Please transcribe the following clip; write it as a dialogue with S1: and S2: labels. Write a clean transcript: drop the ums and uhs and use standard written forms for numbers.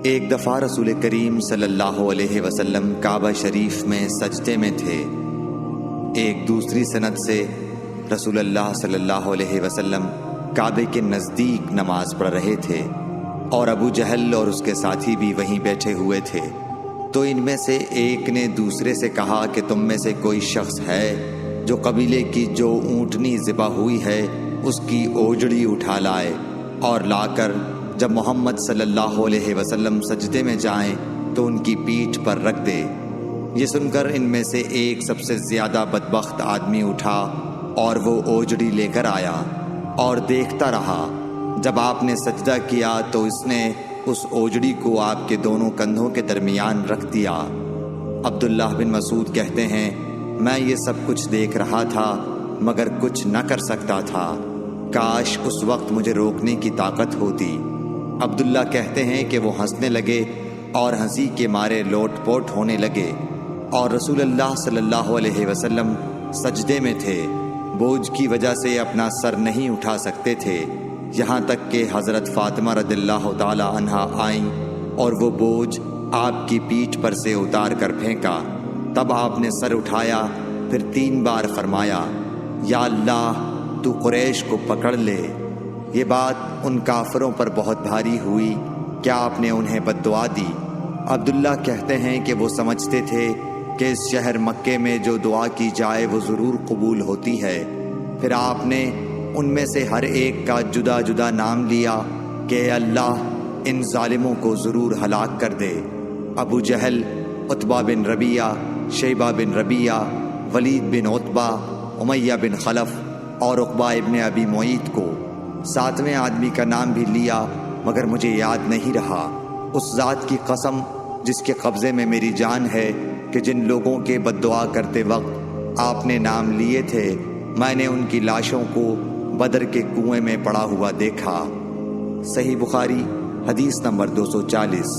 S1: ایک دفعہ رسول کریم صلی اللہ علیہ وسلم کعبہ شریف میں سجدے میں تھے۔ ایک دوسری سند سے رسول اللہ صلی اللہ علیہ وسلم کعبے کے نزدیک نماز پڑھ رہے تھے اور ابو جہل اور اس کے ساتھی بھی وہیں بیٹھے ہوئے تھے۔ تو ان میں سے ایک نے دوسرے سے کہا کہ تم میں سے کوئی شخص ہے جو قبیلے کی جو اونٹنی ذبح ہوئی ہے اس کی اوجڑی اٹھا لائے اور لا کر جب محمد صلی اللہ علیہ وسلم سجدے میں جائیں تو ان کی پیٹھ پر رکھ دے۔ یہ سن کر ان میں سے ایک سب سے زیادہ بدبخت آدمی اٹھا اور وہ اوجڑی لے کر آیا اور دیکھتا رہا۔ جب آپ نے سجدہ کیا تو اس نے اس اوجڑی کو آپ کے دونوں کندھوں کے درمیان رکھ دیا۔ عبداللہ بن مسعود کہتے ہیں میں یہ سب کچھ دیکھ رہا تھا مگر کچھ نہ کر سکتا تھا، کاش اس وقت مجھے روکنے کی طاقت ہوتی۔ عبداللہ کہتے ہیں کہ وہ ہنسنے لگے اور ہنسی کے مارے لوٹ پوٹ ہونے لگے، اور رسول اللہ صلی اللہ علیہ وسلم سجدے میں تھے، بوجھ کی وجہ سے اپنا سر نہیں اٹھا سکتے تھے، یہاں تک کہ حضرت فاطمہ رضی اللہ تعالی عنہا آئیں اور وہ بوجھ آپ کی پیٹھ پر سے اتار کر پھینکا۔ تب آپ نے سر اٹھایا، پھر 3 بار فرمایا یا اللہ تو قریش کو پکڑ لے۔ یہ بات ان کافروں پر بہت بھاری ہوئی، کیا آپ نے انہیں بد دعا دی؟ عبداللہ کہتے ہیں کہ وہ سمجھتے تھے کہ اس شہر مکے میں جو دعا کی جائے وہ ضرور قبول ہوتی ہے۔ پھر آپ نے ان میں سے ہر ایک کا جدا جدا نام لیا کہ اے اللہ ان ظالموں کو ضرور ہلاک کر دے۔ ابو جہل، عتبہ بن ربیعہ، شیبہ بن ربیعہ، ولید بن عتبہ، امیہ بن خلف اور عقبہ ابن ابی معیط کو۔ 7ویں آدمی کا نام بھی لیا مگر مجھے یاد نہیں رہا۔ اس ذات کی قسم جس کے قبضے میں میری جان ہے کہ جن لوگوں کے بد دعا کرتے وقت آپ نے نام لیے تھے میں نے ان کی لاشوں کو بدر کے کنویں میں پڑا ہوا دیکھا۔ صحیح بخاری حدیث نمبر 240۔